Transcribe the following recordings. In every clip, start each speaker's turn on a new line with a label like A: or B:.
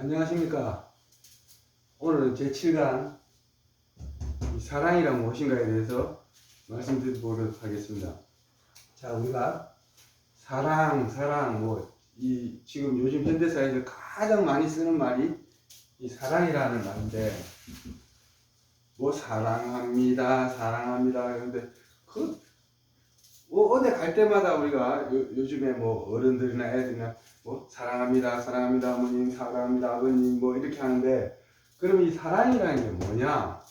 A: 안녕하십니까. 오늘은 제7강 사랑이란 무엇인가에 대해서 말씀드리도록 하겠습니다. 자, 우리가 사랑, 지금 요즘 현대사에서 가장 많이 쓰는 말이 이 사랑이라는 말인데, 사랑합니다, 그런데 어디 갈 때마다 우리가 요즘에 어른들이나 애들이나 사랑합니다, 어머님, 사랑합니다, 아버님, 이렇게 하는데, 그럼 이 사랑이라는 게 뭐냐?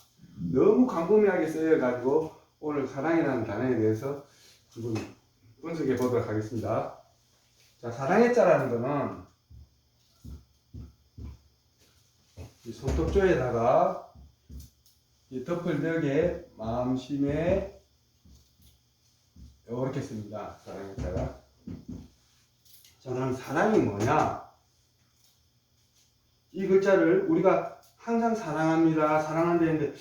A: 너무 광범위하게 쓰여가지고, 오늘 사랑이라는 단어에 대해서 한번 분석해 보도록 하겠습니다. 자, 사랑의 자라는 거는, 이 손톱조에다가, 이 덮을 벽에 마음심에, 이렇게 씁니다. 사랑의 자가. 자, 그럼 사랑이 뭐냐? 이 글자를 우리가 항상 사랑합니다, 사랑한다 했는데,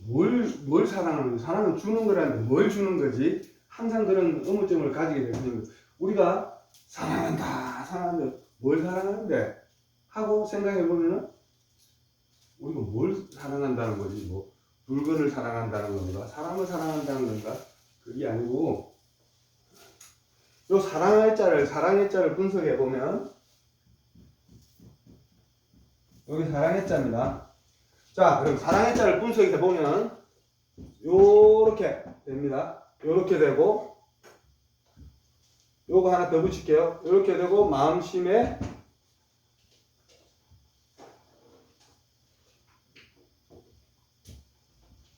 A: 뭘 사랑하는 거지? 사랑은 주는 거라는데 뭘 주는 거지? 항상 그런 의문점을 가지게 되거든요. 우리가 사랑한다, 뭘 사랑하는데? 하고 생각해 보면은, 우리가 뭘 사랑한다는 거지? 물건을 사랑한다는 건가? 사람을 사랑한다는 건가? 그게 아니고, 요 사랑의 자를 분석해 보면, 여기 사랑의 자입니다. 자, 그럼 사랑의 자를 분석해 보면, 요렇게 됩니다. 요렇게 되고, 요거 하나 더 붙일게요. 요렇게 되고, 마음심에,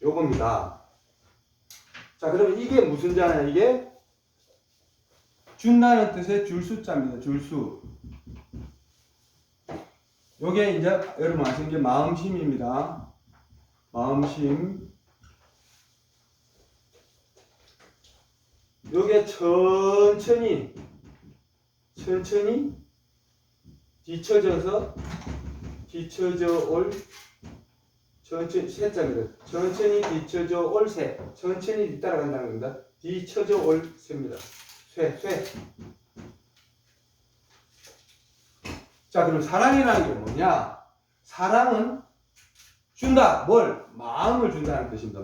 A: 요겁니다. 자, 그럼 이게 무슨 자냐? 이게 준다는 뜻의 줄수자입니다. 줄수. 요게 이제 여러분 아시는 게 마음심입니다. 마음심. 요게 천천히 뒤쳐져 올 세자입니다. 천천히 뒤쳐져 올 새. 천천히 뒤따라간다는 겁니다. 뒤쳐져 올 새입니다. 쇠. 자, 그럼 사랑이라는 게 뭐냐? 사랑은 준다. 뭘? 마음을 준다는 뜻입니다.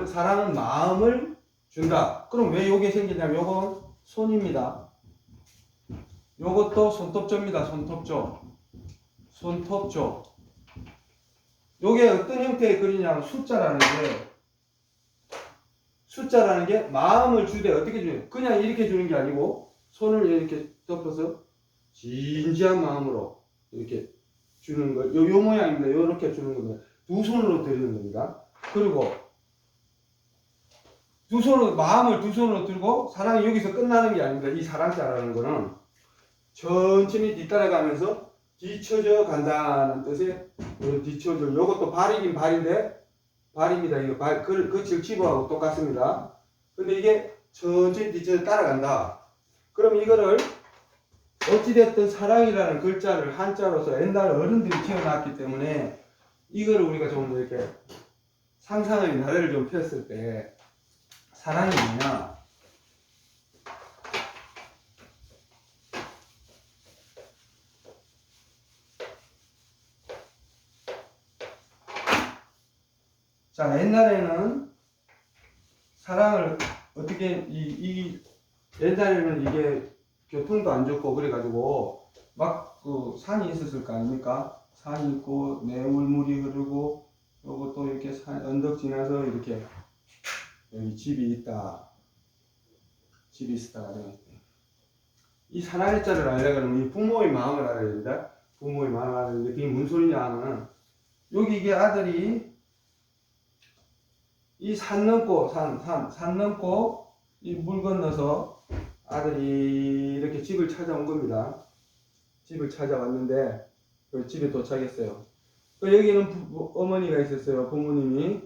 A: 사랑은 마음을 준다. 그럼 왜 요게 생기냐면, 요건 손입니다. 요것도 손톱조입니다. 손톱조. 요게 어떤 형태의 글이냐면, 숫자라는 게 마음을 주되 어떻게 주냐? 그냥 이렇게 주는 게 아니고, 손을 이렇게 덮어서 진지한 마음으로 이렇게 주는 거. 요 모양입니다. 요렇게 주는 겁니다. 두 손으로 드리는 겁니다. 그리고 마음을 두 손으로 들고, 사랑이 여기서 끝나는 게 아닙니다. 이 사랑자라는 거는 천천히 뒤따라가면서 뒤쳐져 간다는 뜻의 뒤쳐져. 요것도 발이긴 발인데, 발입니다. 이거 그 질치부하고 똑같습니다. 근데 이게 천천히 뒤쳐져 따라간다. 그럼 이거를 어찌됐든 사랑이라는 글자를 한자로서 옛날 어른들이 지어놨기 때문에, 이거를 우리가 좀 이렇게 상상의 나래를 좀 폈을 때, 사랑이 뭐냐? 자, 옛날에는 사랑을 어떻게, 옛날에는 이게 교통도 안 좋고 그래가지고 산이 있었을 거 아닙니까? 산이 있고 내물물이 흐르고, 요것도 이렇게 언덕 지나서 이렇게 여기 집이 있다가 이 사랑의 자를 알려면 이 부모의 마음을 알아야 됩니다. 부모의 마음을 알아야 되는데, 그게 무슨 소리냐 하면, 여기 이게 아들이 이 산 넘고 이 물 건너서 아들이 이렇게 집을 찾아온 겁니다. 집을 찾아왔는데, 그 집에 도착했어요. 여기는 어머니가 있었어요. 부모님이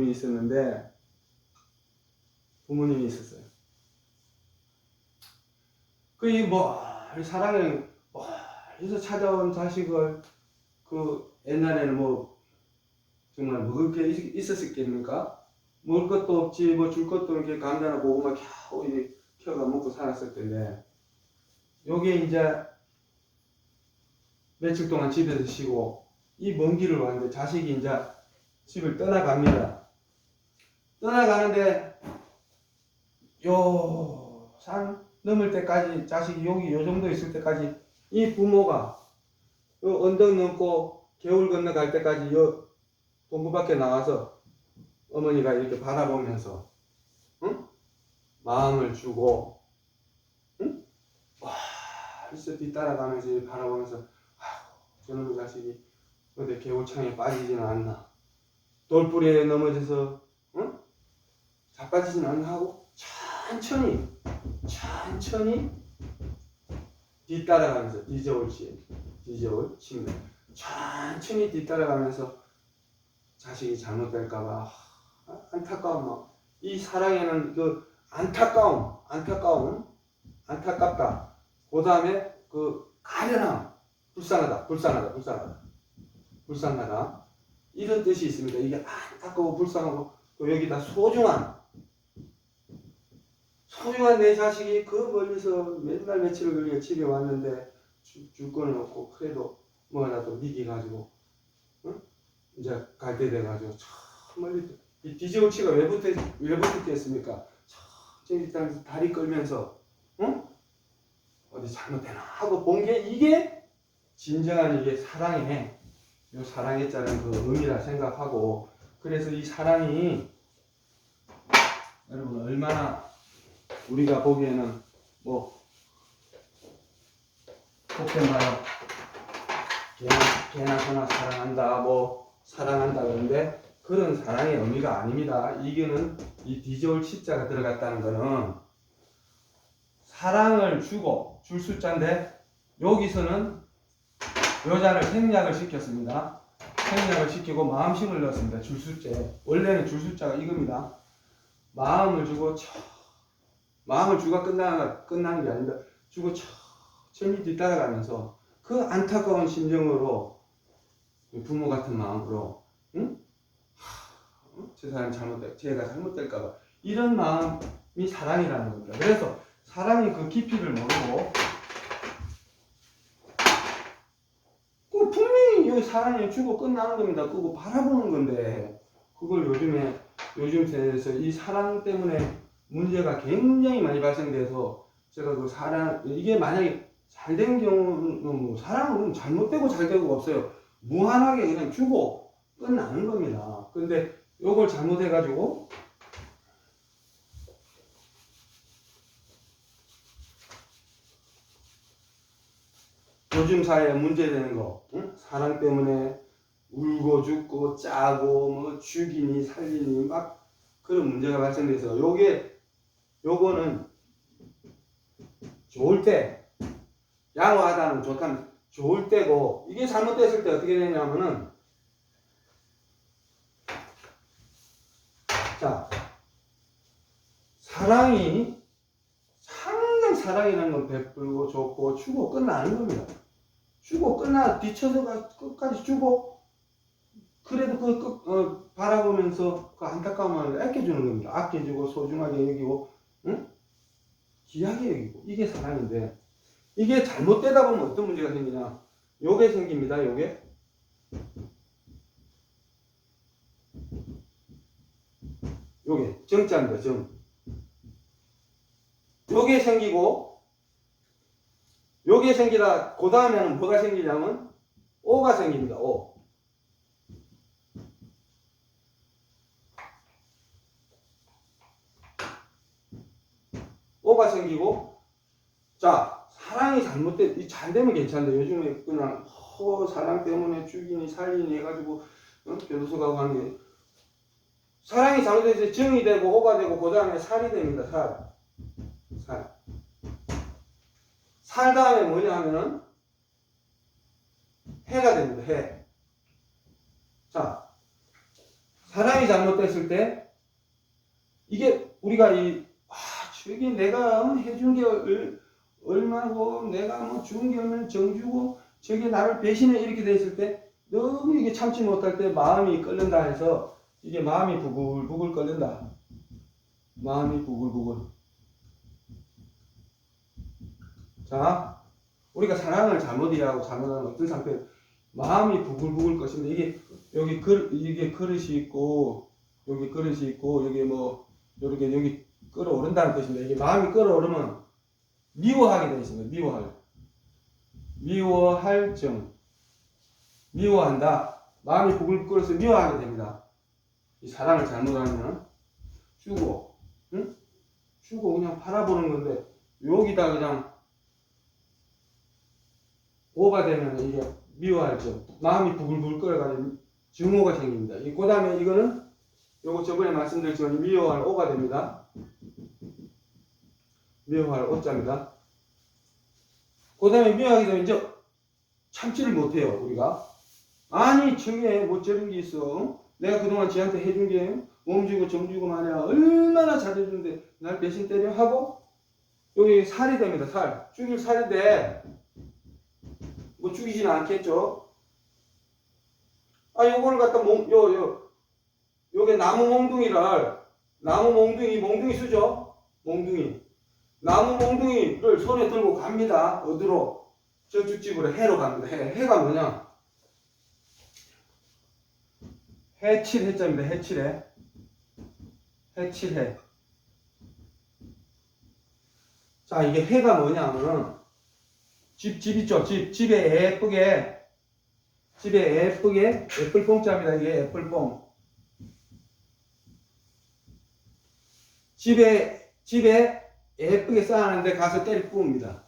A: 있었는데, 있었어요. 사랑을 멀리서 찾아온 자식을, 옛날에는 정말 먹을 게 있었겠습니까? 먹을 것도 없지, 줄 것도 이렇게 감자나 고구마 겨우 켜가 먹고 살았을 텐데, 요게 이제 며칠 동안 집에서 쉬고 이 먼 길을 왔는데 자식이 이제 집을 떠나갑니다. 떠나가는데 요 산 넘을 때까지 자식이 여기 요 정도 있을 때까지 이 부모가 요 언덕 넘고 겨울 건너갈 때까지 요 동부 밖에 나와서 어머니가 이렇게 바라보면서 응? 마음을 주고 응? 와 벌써 뒤따라가면서 바라보면서 저놈의 자식이 어디 개울창에 빠지지는 않나 돌부리에 넘어져서 응? 자빠지지는 않나 하고 천천히 뒤따라가면서 뒤저울 친구 천천히 뒤따라가면서 자식이 잘못될까봐 안타까움 이 사랑에는 그 안타깝다 그 다음에 그 가련함 불쌍하다 이런 뜻이 있습니다. 이게 안타까워 불쌍하고 또 여기다 소중한 내 자식이 그 멀리서 맨날 며칠을 걸려 집에 왔는데 줄 거는 없고 그래도 뭐라도 미기가지고 응? 이제 갈 때 돼가지고 저 멀리 이 디저우치가 왜 붙었겠습니까? 저기 다리 끌면서 응? 어디 잘못되나 하고 본 게 이게 진정한 이게 사랑의 요 사랑의 자는 그 의미라 생각하고 그래서 이 사랑이 여러분 얼마나 우리가 보기에는 뭐 속된 말로 개나 소나 사랑한다 뭐 사랑한다 그러는데 그런 사랑의 의미가 아닙니다. 이거는 이 디저울 치자가 들어갔다는 거는 사랑을 주고 줄 숫자인데 여기서는 여자를 생략을 시켰습니다. 생략을 시키고 마음심을 넣었습니다. 줄 숫자 원래는 줄 숫자가 이겁니다. 마음을 주고 마음을 주가 끝나는 게 아닙니다. 주고 천천히 뒤따라가면서 그 안타까운 심정으로 부모 같은 마음으로 응? 저 사람이 제가 잘못될까봐 이런 마음이 사랑이라는 겁니다. 그래서 사랑이 그 깊이를 모르고 그 분명히 이 사랑이 주고 끝나는 겁니다. 그거 바라보는 건데 그걸 요즘 세대에서 이 사랑 때문에 문제가 굉장히 많이 발생돼서 제가 그 사랑 이게 만약에 잘 된 경우는 뭐 사랑은 잘못되고 잘 되고 없어요. 무한하게 그냥 주고 끝나는 겁니다. 근데 요걸 잘못해가지고 요즘 사회에 문제되는 거 응? 사랑 때문에 울고 죽고 짜고 뭐 죽이니 살리니 막 그런 문제가 발생돼서 요거는 좋을 때 양호하다는 좋다는 좋을 때고 이게 잘못됐을 때 어떻게 되냐면은 자 사랑이 항상 사랑이라는 건 베풀고 줬고 주고 끝나는 겁니다. 주고 뒤쳐서 끝까지 주고 그래도 바라보면서 그 안타까움을 아껴주는 겁니다. 아껴주고 소중하게 여기고 응? 귀하게 여기고 이게 사랑인데 이게 잘못되다 보면 어떤 문제가 생기냐 요게 생깁니다. 요게 정자입니다. 요게 생기고 요게 생기다 그 다음에는 뭐가 생기냐면 오가 생깁니다. 오가 생기고 자 사랑이 잘 되면 괜찮은데 요즘에 그냥 사랑 때문에 죽이니 살리니 해가지고 교도소 가고 하는 게 사랑이 잘못돼서 정이 되고 오가 되고 그 다음에 살이 됩니다. 살 다음에 뭐냐 하면은 해가 됩니다. 해. 자 사랑이 잘못됐을 때 이게 우리가 저기 내가 해준 게 얼마고 내가 뭐 준 게 얼마나 정주고 저게 나를 배신해 이렇게 됐을 때 너무 이게 참지 못할 때 마음이 끓는다 해서 이게 마음이 부글부글 끓는다. 마음이 부글부글. 자 우리가 사랑을 잘못 이해하고 잘못하는 어떤 상태, 마음이 부글부글 것인데, 이게 그릇이 있고, 여기 그릇이 있고, 여기 뭐, 이렇게 여기 끓어오른다는 뜻입니다. 이게 마음이 끓어오르면 미워하게 되어 있습니다. 미워할 정. 미워한다. 마음이 부글부글 끓어서 미워하게 됩니다. 이 사랑을 잘못하면, 주고, 응? 주고 그냥 바라보는 건데, 여기다 그냥 오가 되면 이게 미워할 점, 마음이 부글부글 끓어가지고 증오가 생깁니다. 그 다음에 이거는 요거 저번에 말씀드렸지만 미워할 오가 됩니다. 미워할 오자입니다. 그 다음에 미워하게 되면 이제 참지를 못해요. 우리가 아니 저게 뭐 저런 게 있어. 내가 그동안 지한테 해준 게 몸 주고 정 주고 말이야. 얼마나 잘해주는데 날 대신 때려 하고 여기 살이 됩니다. 죽일 살인데 뭐 죽이지는 않겠죠. 요거를 갖다 요게 나무 몽둥이 쓰죠. 나무 몽둥이를 손에 들고 갑니다. 어디로? 저죽집으로 해로 갑니다. 해가 뭐냐? 해칠해자입니다. 해칠해. 자, 이게 해가 뭐냐면은 집 있죠. 집에 예쁘게 애플뽕자입니다. 이게 애플뽕. 집에 예쁘게 쌓았는데 가서 때리 뿌웁니다.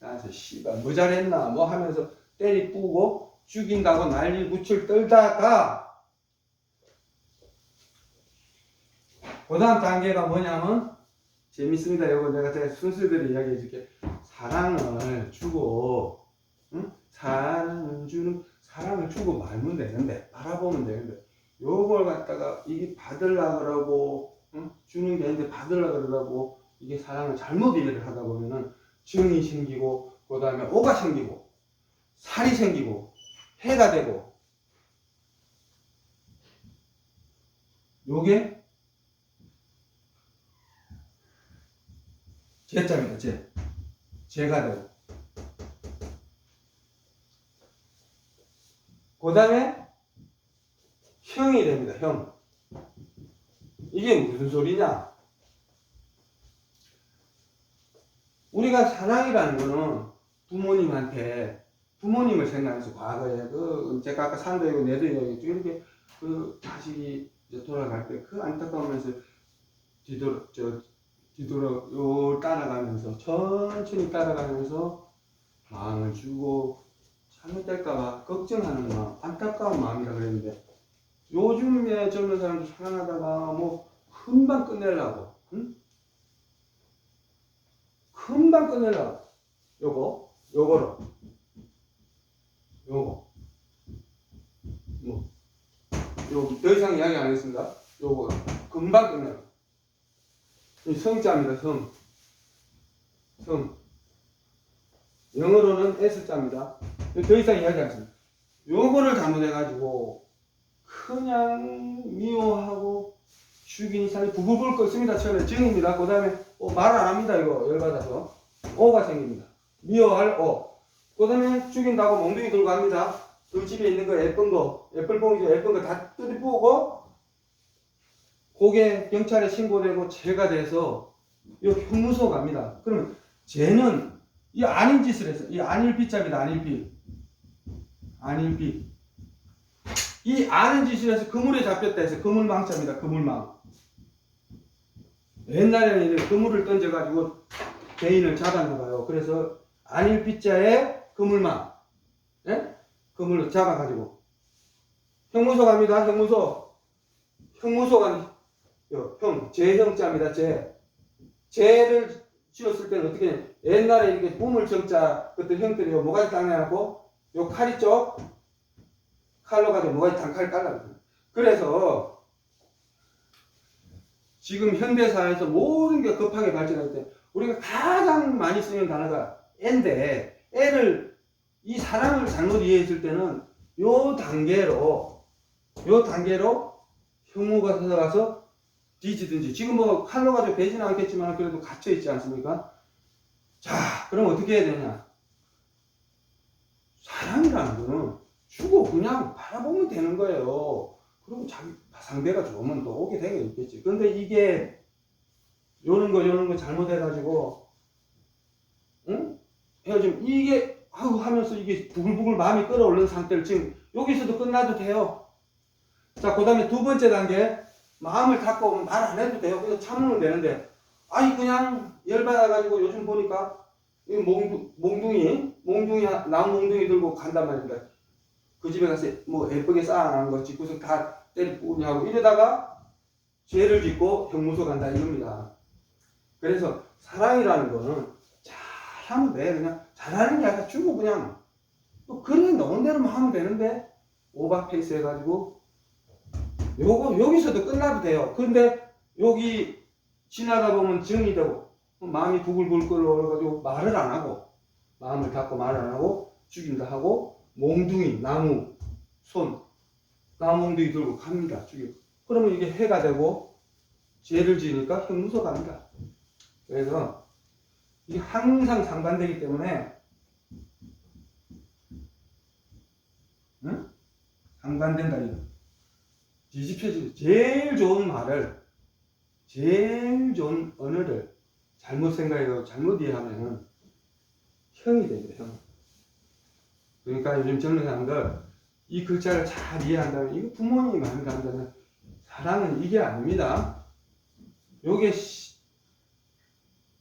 A: 가서 씨발 뭐 잘했나 뭐 하면서 때리 뿌고 죽인다고 난리 구칠 떨다가 그 다음 단계가 뭐냐면 재밌습니다. 이거 제가 순수들이 이야기해 줄게. 사랑을 주고, 응? 사랑을 주고 말면 되는데, 바라보면 되는데, 요걸 갖다가 이게 받으려고 그러고, 응? 주는 게 아닌데 받으려고 그러고, 이게 사랑을 잘못 이해를 하다 보면은 정이 생기고, 그 다음에 오가 생기고, 살이 생기고, 해가 되고, 요게 제자입니다. 제가 되고. 그 다음에 형이 됩니다. 형. 이게 무슨 소리냐? 우리가 사랑이라는 거는 부모님을 생각해서 과거에 제가 아까 산도 있고 내도 있고 이렇게 자식이 이제 돌아갈 때 그 안타까우면서 뒤돌아 따라가면서 천천히 따라가면서 마음을 주고 잘못될까봐 걱정하는 마음, 안타까운 마음이라 그랬는데 요즘에 젊은 사람들 사랑하다가 뭐 금방 끝내려고, 응? 금방 끝내려고 요거 뭐 더 이상 이야기 안 하겠습니다. 요거 금방 끝내려고. 이 성자입니다. 성. 영어로는 S자입니다. 더 이상 이야기 안 했습니다. 요거를 잘못해가지고 그냥 미워하고 죽이니 살이 부글부글 끓습니다. 처음에 정입니다. 그 다음에 말 안 합니다. 이거 열받아서 오가 생깁니다. 미워할 오. 그 다음에 죽인다고 몽둥이 들고 갑니다. 그 집에 있는 거 예쁜 거 애플뽕이죠. 예쁜 거 다 뜯어부고 그게 경찰에 신고되고 죄가 돼서 이 형무소 갑니다. 그러면 쟤는 이 아닌 짓을 했어. 이 안일비자입니다. 안일비. 이 아는 짓을 해서 그물에 잡혔다 해서 그물망자입니다. 그물망. 옛날에는 이제 그물을 던져가지고 개인을 잡았나봐요. 그래서 안일비자에 그물망. 예? 그물을 잡아가지고 형무소 갑니다. 형무소 가는 제형자입니다. 제를 지었을 때는 어떻게 해? 옛날에 이렇게 우물정자 그때 형들이 모가지 당해갖고 요 칼이 쪽 칼로 가지고 모가지 단칼 깔라거든요. 그래서 지금 현대사에서 모든 게 급하게 발전할 때 우리가 가장 많이 쓰는 단어가 애인데 애를 이 사랑을 잘못 이해했을 때는 요 단계로 형무가 들어가서 뒤지든지 지금 뭐 칼로 가지고 베지는 않겠지만 그래도 갇혀 있지 않습니까? 자, 그럼 어떻게 해야 되냐? 사랑이라는 거는 주고 그냥 바라보면 되는 거예요. 그리고 자기 상대가 좋으면 또 오게 되게 있겠지. 근데 이게 요런 거 잘못해가지고 응? 헤어지면 이게 아우 하면서 이게 부글부글 마음이 끓어오르는 상태를 지금 여기서도 끝나도 돼요. 자, 그 다음에 두 번째 단계 마음을 닫고 오면 말 안 해도 돼요. 그냥 참으면 되는데 아니 그냥 열받아가지고 요즘 보니까 이 몽둥이 나무 몽둥이 들고 간단 말입니다. 그 집에 가서 뭐 예쁘게 쌓아놓은 거 집구석 다 때리고 하고 이러다가 죄를 짓고 형무소 간다 이겁니다. 그래서 사랑이라는 거는 잘하면 돼. 그냥 잘하는 게 아니라 주고 그냥 또 그래 넣은 대로만 하면 되는데 오버페이스 해가지고 요거 여기서도 끝나도 돼요. 근데 여기 지나다 보면 정이 되고 마음이 부글부글 끓어가지고 말을 안 하고 마음을 닫고 말을 안 하고 죽인다 하고 몽둥이 나무 몽둥이 들고 갑니다. 죽이고. 그러면 이게 해가 되고 죄를 지으니까 형무소 갑니다. 그래서 이게 항상 상반되기 때문에 응? 상반된다 이거. 뒤집혀지고 제일 좋은 말을 제일 좋은 언어를 잘못 생각해서 잘못 이해하면은 형이 됩니다. 형. 그러니까 요즘 젊은 사람들 이 글자를 잘 이해한다면 이거 부모님이 많이 간다면 사랑은 이게 아닙니다.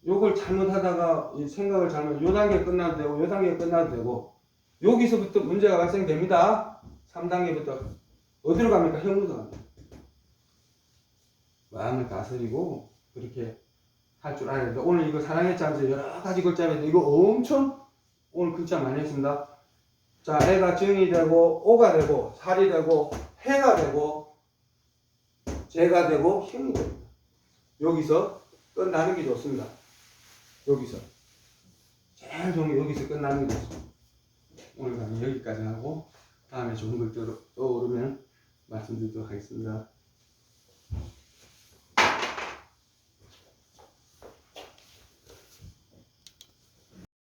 A: 요걸 잘못하다가 생각을 잘못 요 단계 끝나도 되고 요 단계 끝나도 되고 여기서부터 문제가 발생됩니다. 3단계부터 어디로 갑니까? 형으로 갑니다. 마음을 다스리고 그렇게 할 줄 알아야 됩니다. 오늘 이거 사랑의 짬에서 여러 가지 글자에서 이거 엄청 오늘 글자 많이 했습니다. 자, 애가 정이 되고 오가 되고 살이 되고 해가 되고 죄가 되고 형이 됩니다. 여기서 끝나는 게 좋습니다. 여기서 제일 좋은 게 여기서 끝나는 게 좋습니다. 오늘 강의 여기까지 하고 다음에 좋은 글 떠오르면 말씀드리도록 하겠습니다.